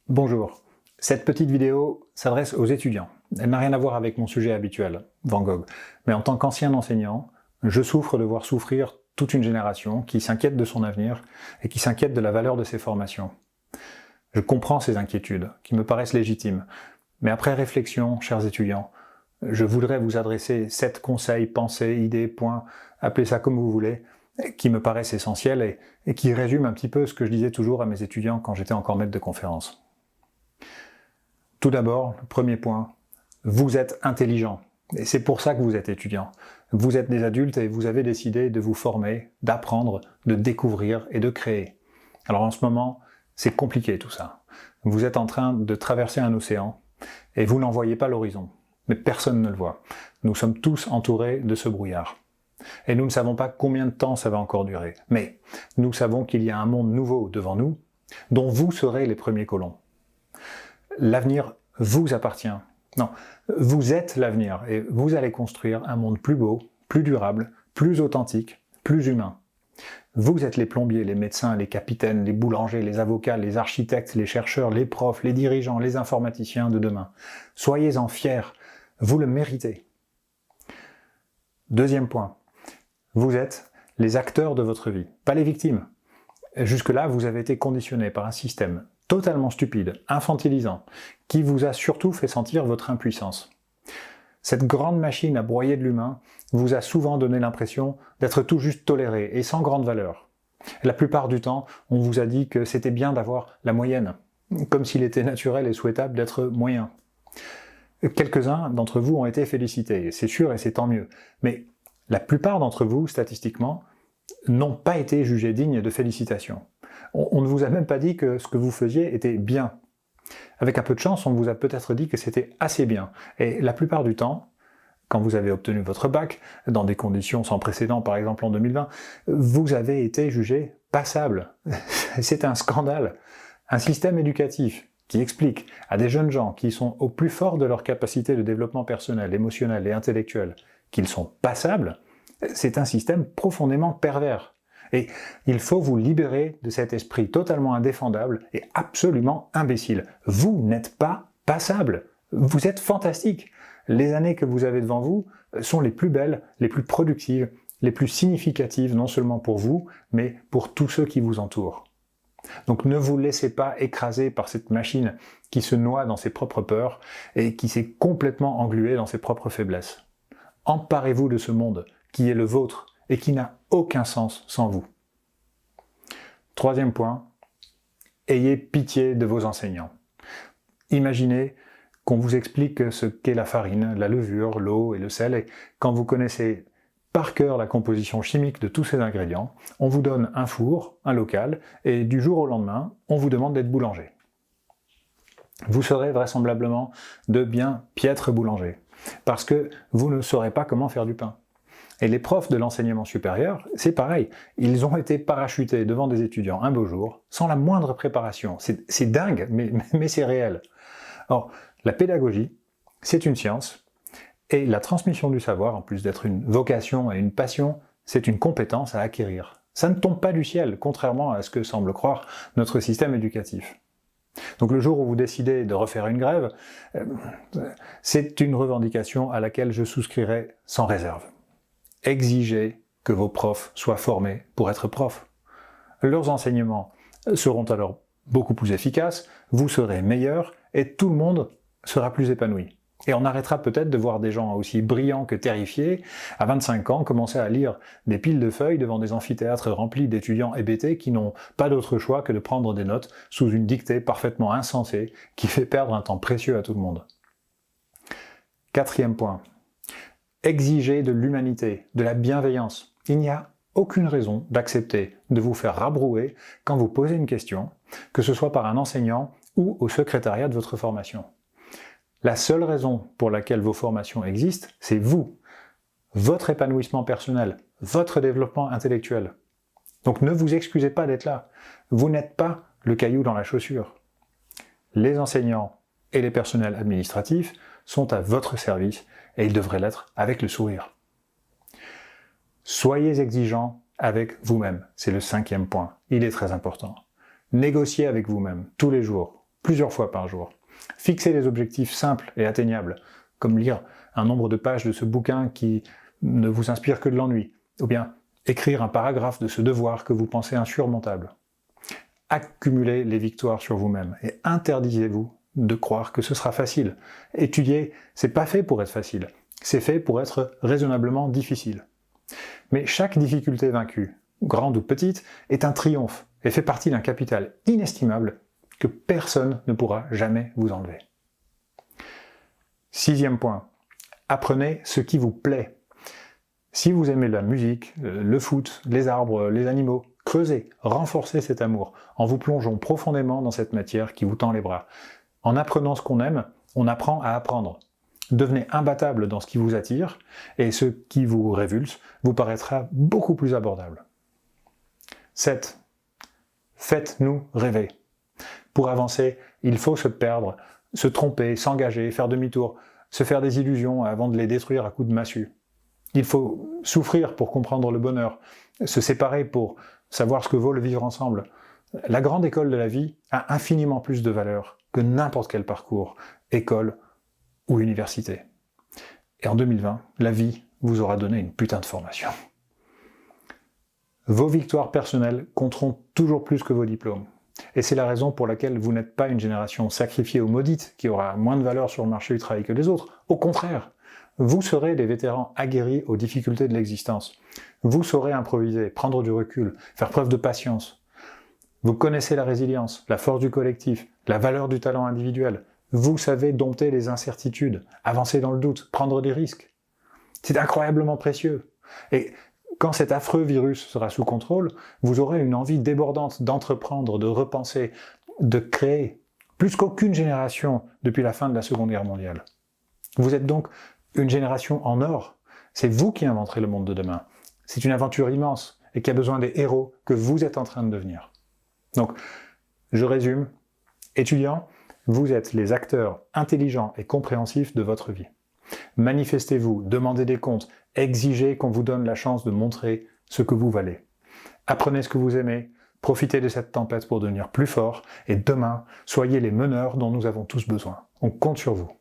Bonjour, cette petite vidéo s'adresse aux étudiants. Elle n'a rien à voir avec mon sujet habituel, Van Gogh. Mais en tant qu'ancien enseignant, je souffre de voir souffrir toute une génération qui s'inquiète de son avenir et qui s'inquiète de la valeur de ses formations. Je comprends ces inquiétudes, qui me paraissent légitimes. Mais après réflexion, chers étudiants, je voudrais vous adresser 7 conseils, pensées, idées, points, appelez ça comme vous voulez, qui me paraissent essentiels et qui résument un petit peu ce que je disais toujours à mes étudiants quand j'étais encore maître de conférence. Tout d'abord, le premier point, vous êtes intelligent. Et c'est pour ça que vous êtes étudiant. Vous êtes des adultes et vous avez décidé de vous former, d'apprendre, de découvrir et de créer. Alors en ce moment, c'est compliqué tout ça. Vous êtes en train de traverser un océan et vous n'en voyez pas l'horizon. Mais personne ne le voit. Nous sommes tous entourés de ce brouillard. Et nous ne savons pas combien de temps ça va encore durer. Mais nous savons qu'il y a un monde nouveau devant nous, dont vous serez les premiers colons. L'avenir vous appartient. Non, vous êtes l'avenir et vous allez construire un monde plus beau, plus durable, plus authentique, plus humain. Vous êtes les plombiers, les médecins, les capitaines, les boulangers, les avocats, les architectes, les chercheurs, les profs, les dirigeants, les informaticiens de demain. Soyez-en fiers, vous le méritez. Deuxième point, vous êtes les acteurs de votre vie, pas les victimes. Jusque-là, vous avez été conditionnés par un système totalement stupide, infantilisant, qui vous a surtout fait sentir votre impuissance. Cette grande machine à broyer de l'humain vous a souvent donné l'impression d'être tout juste toléré et sans grande valeur. La plupart du temps, on vous a dit que c'était bien d'avoir la moyenne, comme s'il était naturel et souhaitable d'être moyen. Quelques-uns d'entre vous ont été félicités, c'est sûr et c'est tant mieux, mais la plupart d'entre vous, statistiquement, n'ont pas été jugés dignes de félicitations. On ne vous a même pas dit que ce que vous faisiez était bien. Avec un peu de chance, on vous a peut-être dit que c'était assez bien. Et la plupart du temps, quand vous avez obtenu votre bac, dans des conditions sans précédent, par exemple en 2020, vous avez été jugé passable. C'est un scandale. Un système éducatif qui explique à des jeunes gens qui sont au plus fort de leur capacité de développement personnel, émotionnel et intellectuel qu'ils sont passables, c'est un système profondément pervers. Et il faut vous libérer de cet esprit totalement indéfendable et absolument imbécile. Vous n'êtes pas passable. Vous êtes fantastique. Les années que vous avez devant vous sont les plus belles, les plus productives, les plus significatives, non seulement pour vous, mais pour tous ceux qui vous entourent. Donc ne vous laissez pas écraser par cette machine qui se noie dans ses propres peurs et qui s'est complètement engluée dans ses propres faiblesses. Emparez-vous de ce monde qui est le vôtre et qui n'a aucun sens sans vous. Troisième point, ayez pitié de vos enseignants. Imaginez qu'on vous explique ce qu'est la farine, la levure, l'eau et le sel, et quand vous connaissez par cœur la composition chimique de tous ces ingrédients, on vous donne un four, un local, et du jour au lendemain, on vous demande d'être boulanger. Vous serez vraisemblablement de bien piètres boulangers, parce que vous ne saurez pas comment faire du pain. Et les profs de l'enseignement supérieur, c'est pareil, ils ont été parachutés devant des étudiants un beau jour, sans la moindre préparation. C'est dingue, mais c'est réel. Or, la pédagogie, c'est une science, et la transmission du savoir, en plus d'être une vocation et une passion, c'est une compétence à acquérir. Ça ne tombe pas du ciel, contrairement à ce que semble croire notre système éducatif. Donc le jour où vous décidez de refaire une grève, c'est une revendication à laquelle je souscrirai sans réserve. Exigez que vos profs soient formés pour être profs. Leurs enseignements seront alors beaucoup plus efficaces, vous serez meilleur et tout le monde sera plus épanoui. Et on arrêtera peut-être de voir des gens aussi brillants que terrifiés, à 25 ans, commencer à lire des piles de feuilles devant des amphithéâtres remplis d'étudiants hébétés qui n'ont pas d'autre choix que de prendre des notes sous une dictée parfaitement insensée qui fait perdre un temps précieux à tout le monde. Quatrième point. Exigez de l'humanité, de la bienveillance. Il n'y a aucune raison d'accepter de vous faire rabrouer quand vous posez une question, que ce soit par un enseignant ou au secrétariat de votre formation. La seule raison pour laquelle vos formations existent, c'est vous, votre épanouissement personnel, votre développement intellectuel. Donc ne vous excusez pas d'être là. Vous n'êtes pas le caillou dans la chaussure. Les enseignants et les personnels administratifs sont à votre service et ils devraient l'être avec le sourire. Soyez exigeants avec vous-même, c'est le 5e point. Il est très important. Négociez avec vous-même tous les jours. plusieurs fois par jour. Fixez des objectifs simples et atteignables, comme lire un nombre de pages de ce bouquin qui ne vous inspire que de l'ennui, ou bien écrire un paragraphe de ce devoir que vous pensez insurmontable. Accumulez les victoires sur vous-même et interdisez-vous de croire que ce sera facile. Étudier, c'est pas fait pour être facile, c'est fait pour être raisonnablement difficile. Mais chaque difficulté vaincue, grande ou petite, est un triomphe et fait partie d'un capital inestimable que personne ne pourra jamais vous enlever. 6e point, apprenez ce qui vous plaît. Si vous aimez la musique, le foot, les arbres, les animaux, creusez, renforcez cet amour en vous plongeant profondément dans cette matière qui vous tend les bras. En apprenant ce qu'on aime, on apprend à apprendre. Devenez imbattable dans ce qui vous attire et ce qui vous révulse vous paraîtra beaucoup plus abordable. 7. Faites-nous rêver. Pour avancer, il faut se perdre, se tromper, s'engager, faire demi-tour, se faire des illusions avant de les détruire à coups de massue. Il faut souffrir pour comprendre le bonheur, se séparer pour savoir ce que vaut le vivre ensemble. La grande école de la vie a infiniment plus de valeur que n'importe quel parcours, école ou université. Et en 2020, la vie vous aura donné une putain de formation. Vos victoires personnelles compteront toujours plus que vos diplômes. Et c'est la raison pour laquelle vous n'êtes pas une génération sacrifiée ou maudite qui aura moins de valeur sur le marché du travail que les autres. Au contraire, vous serez des vétérans aguerris aux difficultés de l'existence. Vous saurez improviser, prendre du recul, faire preuve de patience. Vous connaissez la résilience, la force du collectif, la valeur du talent individuel. Vous savez dompter les incertitudes, avancer dans le doute, prendre des risques. C'est incroyablement précieux. Et quand cet affreux virus sera sous contrôle, vous aurez une envie débordante d'entreprendre, de repenser, de créer, plus qu'aucune génération depuis la fin de la Seconde Guerre mondiale. Vous êtes donc une génération en or. C'est vous qui inventerez le monde de demain. C'est une aventure immense et qui a besoin des héros que vous êtes en train de devenir. Donc, je résume. Étudiants, vous êtes les acteurs intelligents et compréhensifs de votre vie. Manifestez-vous, demandez des comptes, exigez qu'on vous donne la chance de montrer ce que vous valez. Apprenez ce que vous aimez, profitez de cette tempête pour devenir plus fort, et demain, soyez les meneurs dont nous avons tous besoin. On compte sur vous.